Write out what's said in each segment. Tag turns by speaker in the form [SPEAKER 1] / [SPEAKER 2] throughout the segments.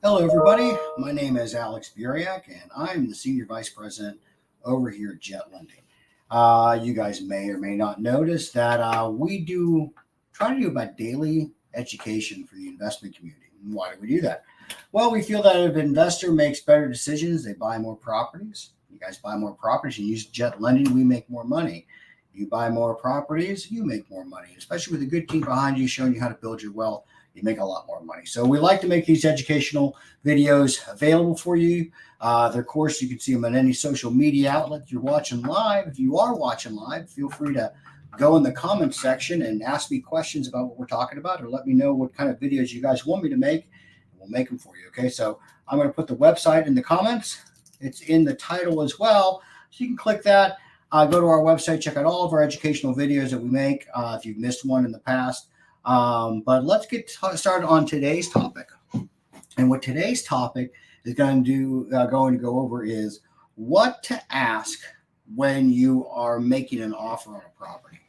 [SPEAKER 1] Hello, everybody. My name is Alex Buriak, and I'm the Senior Vice President over here at Jet Lending. You guys may or may not notice that we try to do about daily education for the investment community. And why do we do that? Well, we feel that if an investor makes better decisions, they buy more properties. You guys buy more properties, you use Jet Lending, we make more money. You buy more properties, you make more money, especially with a good team behind you showing you how to build your wealth. You make a lot more money. So we like to make these educational videos available for you. Of course, you can see them on any social media outlet you're watching live. If you are watching live, feel free to go in the comments section and ask me questions about what we're talking about, or let me know what kind of videos you guys want me to make. We'll make them for you. Okay, so I'm going to put the website in the comments. It's in the title as well, so you can click that. Go to our website, check out all of our educational videos that we make if you've missed one in the past. But let's get started on today's topic. And what today's topic is going to go over is what to ask when you are making an offer on a property.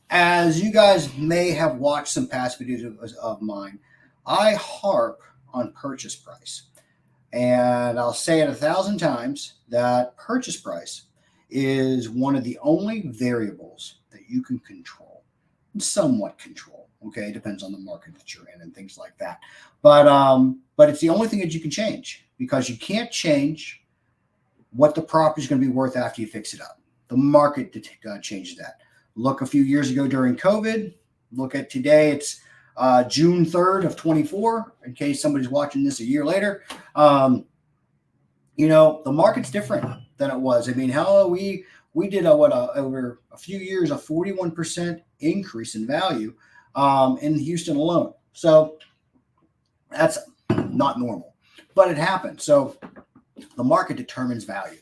[SPEAKER 1] As you guys may have watched some past videos of mine, I harp on purchase price. And I'll say it 1,000 times that purchase price is one of the only variables that you can control, somewhat control. Okay, it depends on the market that you're in and things like that. But it's the only thing that you can change, because you can't change what the property is going to be worth after you fix it up. The market changes that. Look a few years ago during COVID. Look at today. It's June 3rd of 24. In case somebody's watching this a year later, the market's different than it was. I mean, how we did over a few years a 41% increase in value in Houston alone. So that's not normal, but it happened. So the market determines value.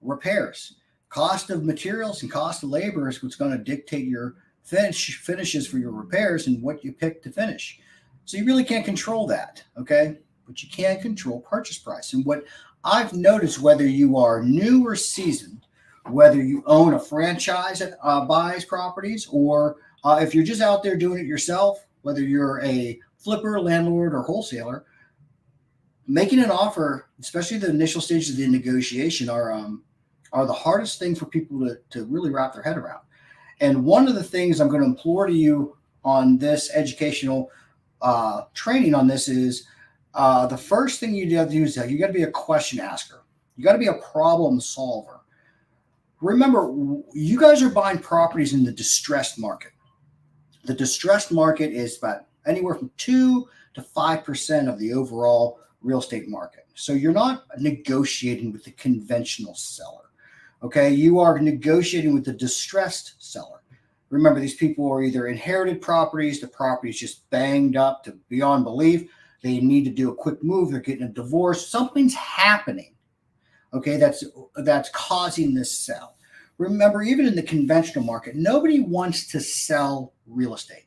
[SPEAKER 1] Repairs, cost of materials and cost of labor is what's going to dictate your finishes for your repairs and what you pick to finish. So you really can't control that, okay? But you can control purchase price. And what I've noticed, whether you are new or seasoned, whether you own a franchise that buys properties, or if you're just out there doing it yourself, whether you're a flipper, landlord, or wholesaler, making an offer, especially the initial stages of the negotiation, are the hardest things for people to really wrap their head around. And one of the things I'm going to implore to you on this educational training on this is the first thing you have to do is you got to be a question asker. You got to be a problem solver. Remember, you guys are buying properties in the distressed market. The distressed market is about anywhere from 2 to 5% of the overall real estate market. So you're not negotiating with the conventional seller. Okay, you are negotiating with the distressed seller. Remember, these people are either inherited properties, the property is just banged up to beyond belief. They need to do a quick move. They're getting a divorce. Something's happening. Okay, that's causing this sell. Remember, even in the conventional market, nobody wants to sell real estate.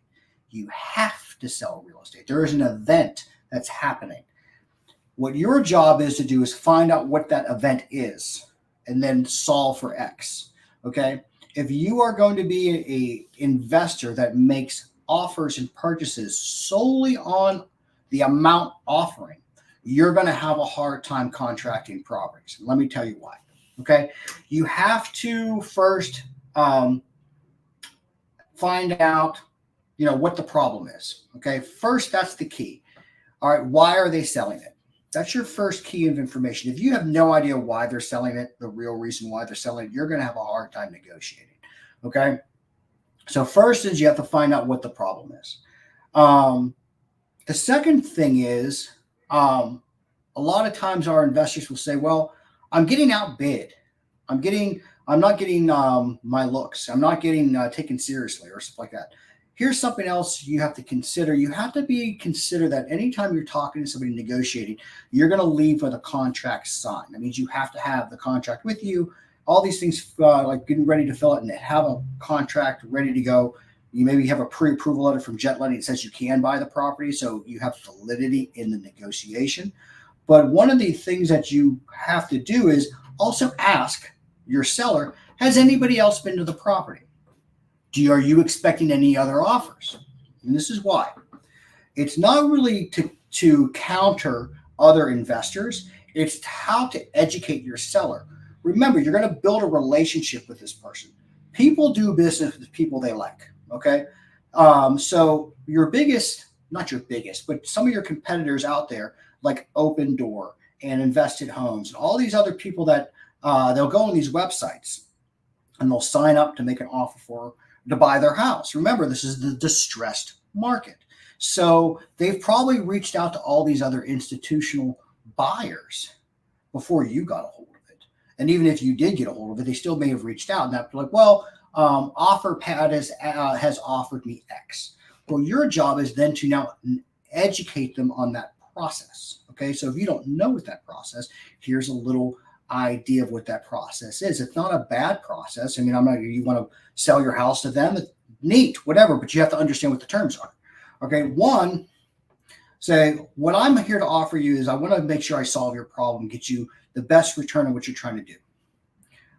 [SPEAKER 1] You have to sell real estate. There is an event that's happening. What your job is to do is find out what that event is and then solve for X. Okay, if you are going to be an investor that makes offers and purchases solely on the amount offering, you're going to have a hard time contracting properties. Let me tell you why. Okay, you have to first find out, what the problem is. Okay, first, that's the key. All right, why are they selling it? That's your first key of information. If you have no idea why they're selling it, the real reason why they're selling it, you're going to have a hard time negotiating. Okay, so first is you have to find out what the problem is. The second thing is, a lot of times our investors will say, well, I'm getting outbid. I'm not getting my looks. I'm not getting taken seriously or stuff like that. Here's something else you have to consider. You have to consider that anytime you're talking to somebody negotiating, you're going to leave with a contract signed. That means you have to have the contract with you. All these things like getting ready to fill it and have a contract ready to go. You maybe have a pre-approval letter from Jet Lending that says you can buy the property, so you have validity in the negotiation. But one of the things that you have to do is also ask your seller, has anybody else been to the property? Are you expecting any other offers? And this is why. It's not really to counter other investors. It's how to educate your seller. Remember, you're going to build a relationship with this person. People do business with people they like. Okay. So your biggest, not your biggest, but some of your competitors out there, like Open Door and Invested Homes, and all these other people that they'll go on these websites and they'll sign up to make an offer for to buy their house. Remember, this is the distressed market. So they've probably reached out to all these other institutional buyers before you got a hold of it. And even if you did get a hold of it, they still may have reached out and that like, well, OfferPad has offered me X. Well, your job is then to now educate them on that process. Okay, so if you don't know what that process, here's a little idea of what that process is. It's not a bad process. I mean, I'm not. You want to sell your house to them, neat, whatever, but you have to understand what the terms are. Okay, one, say what I'm here to offer you is I want to make sure I solve your problem, get you the best return on what you're trying to do.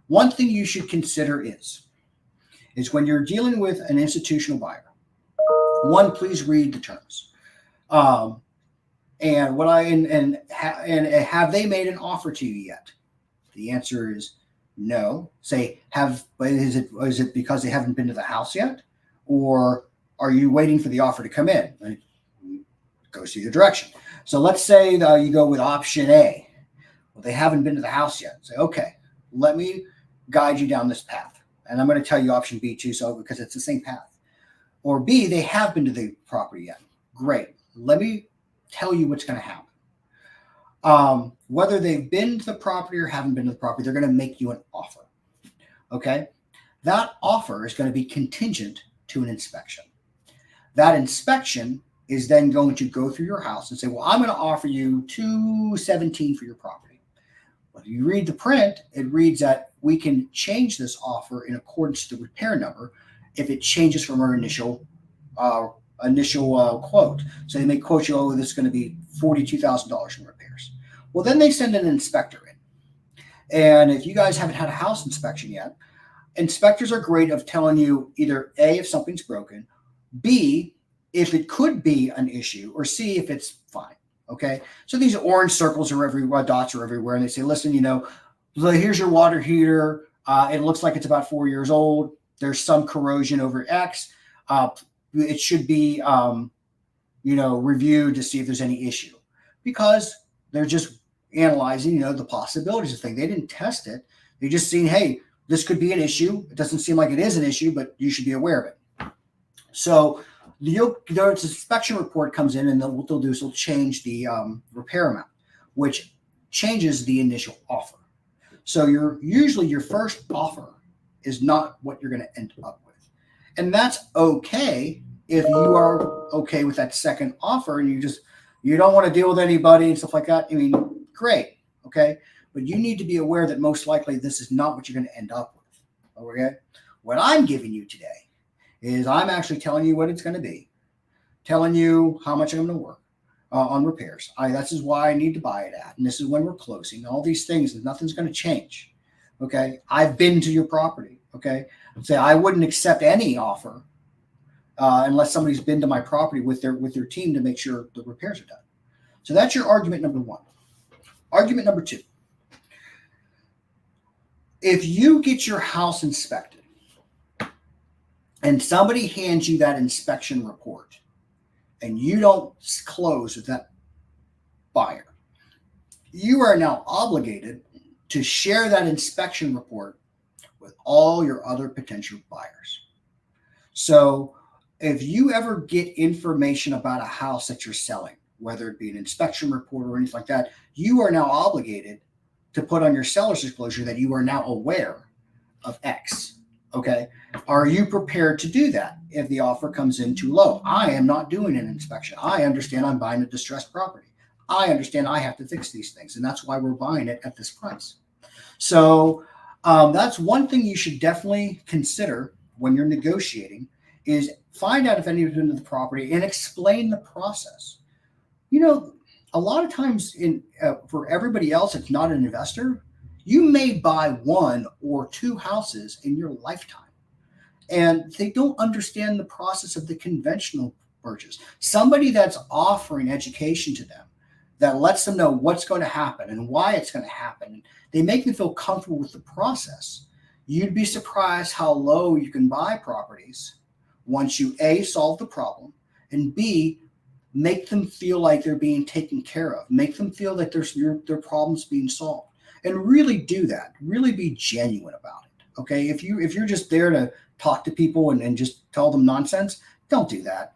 [SPEAKER 1] One thing you should consider is when you're dealing with an institutional buyer, one, please read the terms. And what and have they made an offer to you yet? The answer is no. Say, is it because they haven't been to the house yet? Or are you waiting for the offer to come in? It goes either direction. So let's say you go with option A. Well, they haven't been to the house yet. Say, okay, let me guide you down this path. And I'm going to tell you option B too, so because it's the same path. Or B, they have been to the property yet. Great. Let me tell you what's going to happen. Whether they've been to the property or haven't been to the property, they're going to make you an offer. Okay. That offer is going to be contingent to an inspection. That inspection is then going to go through your house and say, well, I'm going to offer you $217 for your property. When you read the print, it reads that we can change this offer in accordance to the repair number if it changes from our initial quote. So they may quote you, oh, this is going to be $42,000 in repairs. Well, then they send an inspector in. And if you guys haven't had a house inspection yet, inspectors are great of telling you either A, if something's broken, B, if it could be an issue, or C, if it's fine. Okay. So these orange circles are everywhere, dots are everywhere. And they say, listen, here's your water heater. It looks like it's about 4 years old. There's some corrosion over X. It should be, reviewed to see if there's any issue, because they're just analyzing, the possibilities of things. They didn't test it. They just seen, hey, this could be an issue. It doesn't seem like it is an issue, but you should be aware of it. So the inspection report comes in, and what they'll do is they'll change the repair amount, which changes the initial offer. So usually your first offer is not what you're going to end up with. And that's okay if you are okay with that second offer and you don't want to deal with anybody and stuff like that. I mean, great. Okay. But you need to be aware that most likely this is not what you're going to end up with. Okay. What I'm giving you today is I'm actually telling you what it's going to be, telling you how much I'm going to work on repairs. This is why I need to buy it at. And this is when we're closing. All these things, and nothing's going to change. Okay. I've been to your property. Okay. Say I wouldn't accept any offer unless somebody's been to my property with their team to make sure the repairs are done. So that's your argument number one. Argument number two. If you get your house inspected and somebody hands you that inspection report and you don't close with that buyer, you are now obligated to share that inspection report with all your other potential buyers. So if you ever get information about a house that you're selling, whether it be an inspection report or anything like that, you are now obligated to put on your seller's disclosure that you are now aware of X. Okay. Are you prepared to do that if the offer comes in too low? I am not doing an inspection. I understand I'm buying a distressed property. I understand I have to fix these things, and that's why we're buying it at this price. So that's one thing you should definitely consider when you're negotiating, is find out if anyone's been to the property and explain the process. A lot of times for everybody else that's not an investor, you may buy one or two houses in your lifetime, and they don't understand the process of the conventional purchase. Somebody that's offering education to them that lets them know what's going to happen and why it's going to happen. They make them feel comfortable with the process. You'd be surprised how low you can buy properties once you A, solve the problem, and B, make them feel like they're being taken care of. Make them feel that their problem's being solved. And really do that. Really be genuine about it. Okay. If you're just there to talk to people and just tell them nonsense, don't do that.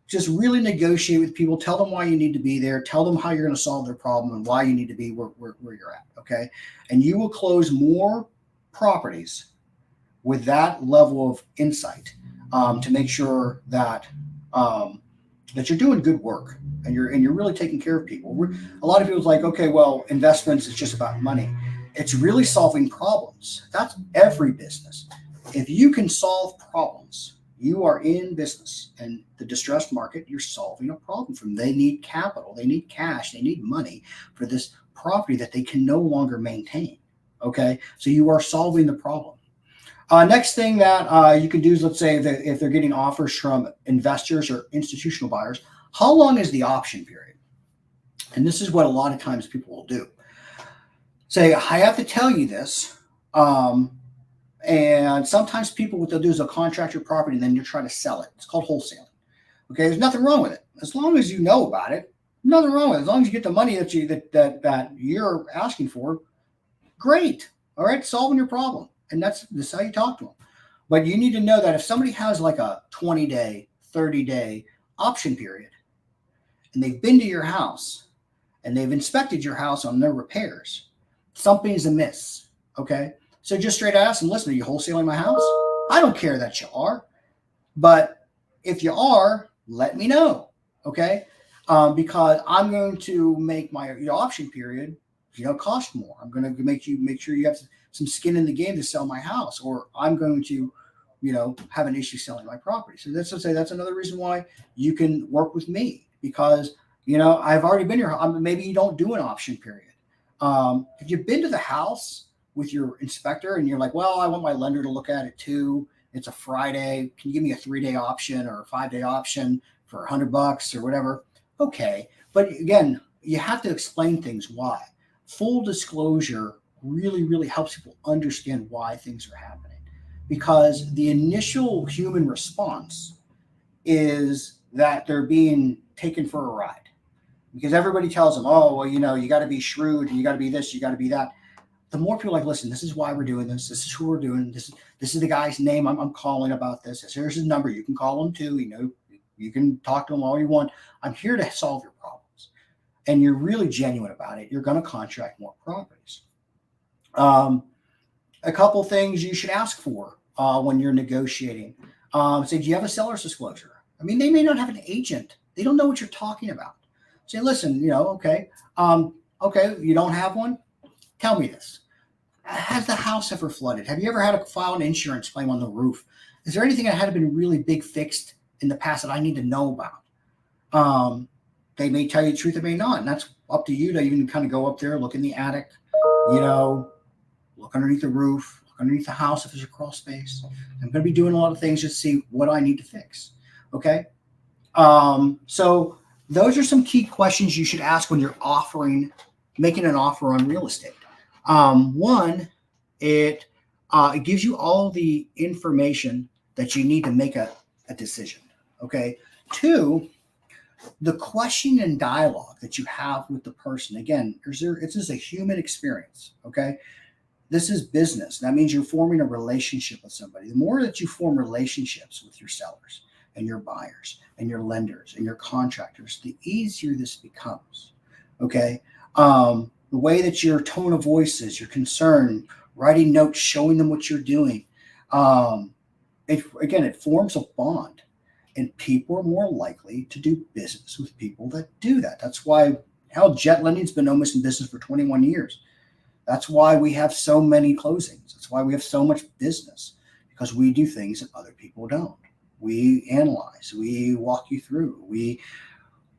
[SPEAKER 1] Just really negotiate with people. Tell them why you need to be there. Tell them how you're going to solve their problem and why you need to be where you're at. Okay. And you will close more properties with that level of insight to make sure that that you're doing good work and you're really taking care of people. A lot of people's like, okay, well, investments is just about money. It's really solving problems. That's every business. If you can solve problems, you are in business. And the distressed market, you're solving a problem for them. They need capital, they need cash, they need money for this property that they can no longer maintain. Okay, so you are solving the problem. Next thing that you can do is, let's say that if they're getting offers from investors or institutional buyers, how long is the option period? And this is what a lot of times people will do. Say, I have to tell you this. And sometimes people, what they'll do is they'll contract your property and then you try to sell it. It's called wholesaling. Okay, there's nothing wrong with it. As long as you know about it, nothing wrong with it. As long as you get the money that you're asking for, great. All right, solving your problem. And that's how you talk to them. But you need to know that if somebody has like a 20-day, 30-day option period, and they've been to your house and they've inspected your house on their repairs, something's amiss. Okay. So just straight ask them, listen, are you wholesaling my house? I don't care that you are, but if you are, let me know. Okay. Because I'm going to make your option period, cost more. I'm going to make sure you have some skin in the game to sell my house, or I'm going to, have an issue selling my property. So that's another reason why you can work with me, because, I've already been here. Maybe you don't do an option period. If you've been to the house with your inspector and you're like, well, I want my lender to look at it too. It's a Friday. Can you give me a 3-day option or a 5-day option for $100 or whatever? Okay. But again, you have to explain things why. Full disclosure really, really helps people understand why things are happening, because the initial human response is that they're being taken for a ride, because everybody tells them, oh, well, you got to be shrewd and you got to be this, you got to be that. The more people are like, listen, this is why we're doing this. This is who we're doing. This is the guy's name I'm calling about this. Here's his number. You can call him too. You can talk to him all you want. I'm here to solve your problems. And you're really genuine about it. You're going to contract more properties. A couple things you should ask for when you're negotiating. Say, do you have a seller's disclosure? I mean, they may not have an agent. They don't know what you're talking about. Say, listen, okay, you don't have one? Tell me this. Has the house ever flooded? Have you ever had to file an insurance claim on the roof? Is there anything that had been really big fixed in the past that I need to know about? They may tell you the truth, they may not. And that's up to you to even kind of go up there, look in the attic, look underneath the roof, look underneath the house if there's a crawl space. I'm going to be doing a lot of things just to see what I need to fix. Okay. So those are some key questions you should ask when you're making an offer on real estate. One, it gives you all the information that you need to make a decision. Okay. Two, the question and dialogue that you have with the person. Again, it's just a human experience. Okay. This is business. That means you're forming a relationship with somebody. The more that you form relationships with your sellers and your buyers and your lenders and your contractors, the easier this becomes. Okay. The way that your tone of voice is, your concern, writing notes, showing them what you're doing. It forms a bond, and people are more likely to do business with people that do that. That's why Jet Lending's been almost in business for 21 years. That's why we have so many closings. That's why we have so much business, because we do things that other people don't. We analyze, we walk you through, we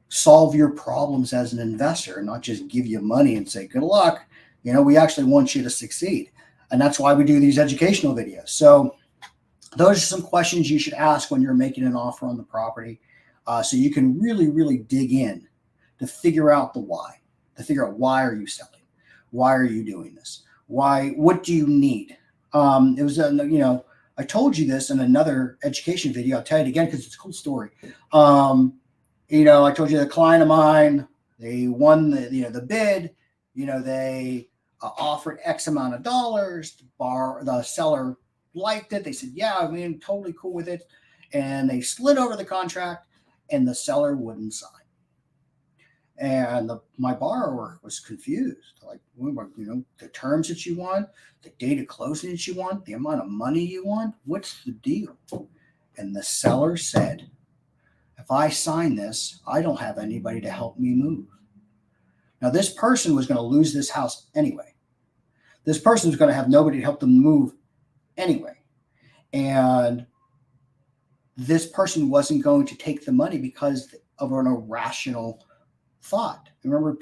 [SPEAKER 1] solve your problems as an investor, not just give you money and say, good luck. We actually want you to succeed. And that's why we do these educational videos. So those are some questions you should ask when you're making an offer on the property. So you can really, really dig in to figure out the why, to figure out why are you selling? Why are you doing this? Why? What do you need? It was, I told you this in another education video. I'll tell you it again because it's a cool story. I told you the client of mine, they won the bid. They offered X amount of dollars. The seller liked it. They said, yeah, I mean, totally cool with it. And they slid over the contract and the seller wouldn't sign. And my borrower was confused. Like, the terms that you want, the date of closing that you want, the amount of money you want, what's the deal? And the seller said, if I sign this, I don't have anybody to help me move. Now, this person was going to lose this house anyway. This person was going to have nobody to help them move anyway. And this person wasn't going to take the money because of an irrational thought. Remember,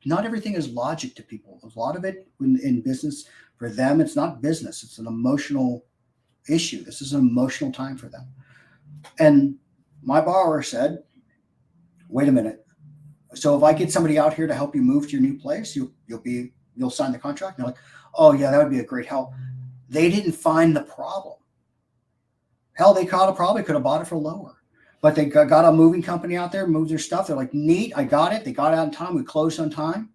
[SPEAKER 1] not everything is logic to people. A lot of it in business, for them, it's not business. It's an emotional issue. This is an emotional time for them. And my borrower said, wait a minute. So if I get somebody out here to help you move to your new place, you'll sign the contract? And they're like, oh yeah, that would be a great help. They didn't find the problem. Hell, they probably could have bought it for lower. But they got a moving company out there, moved their stuff. They're like, neat, I got it. They got it on time. We closed on time.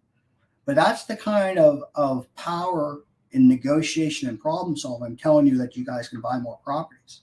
[SPEAKER 1] But that's the kind of power in negotiation and problem solving. I'm telling you that you guys can buy more properties.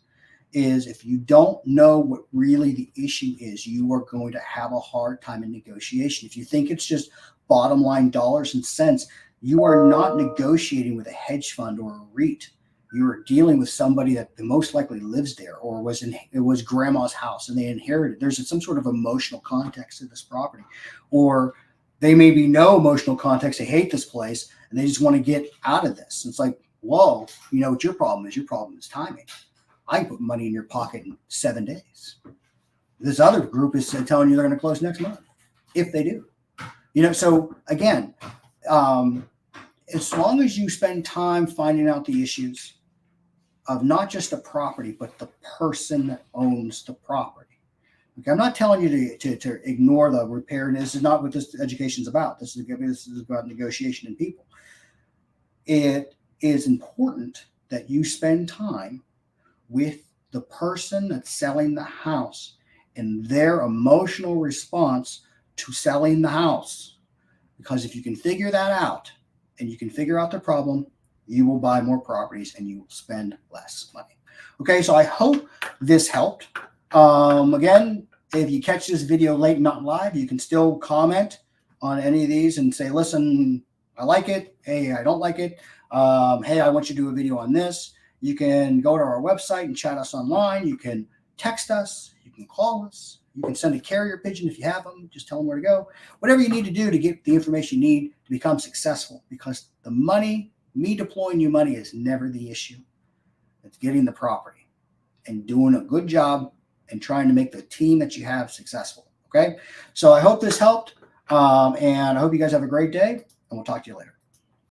[SPEAKER 1] Is if you don't know what really the issue is, you are going to have a hard time in negotiation. If you think it's just bottom line dollars and cents, you are not negotiating with a hedge fund or a REIT. You're dealing with somebody that most likely lives there, or it was grandma's house and they inherited. There's some sort of emotional context to this property, or they may be no emotional context. They hate this place and they just want to get out of this. It's like, whoa, what your problem is? Your problem is timing. I can put money in your pocket in 7 days. This other group is telling you they're going to close next month, if they do. So again, as long as you spend time finding out the issues of not just the property, but the person that owns the property. Okay, I'm not telling you to ignore the repair. And this is not what this education is about. This is about negotiation and people. It is important that you spend time with the person that's selling the house and their emotional response to selling the house. Because if you can figure that out and you can figure out the problem, you will buy more properties and you will spend less money. Okay, so I hope this helped. Again, if you catch this video late, not live, you can still comment on any of these and say, listen, I like it. Hey, I don't like it. Hey, I want you to do a video on this. You can go to our website and chat us online. You can text us. You can call us. You can send a carrier pigeon if you have them. Just tell them where to go. Whatever you need to do to get the information you need to become successful, because the money, me deploying you money, is never the issue. It's getting the property and doing a good job and trying to make the team that you have successful. Okay. So I hope this helped. And I hope you guys have a great day, and we'll talk to you later.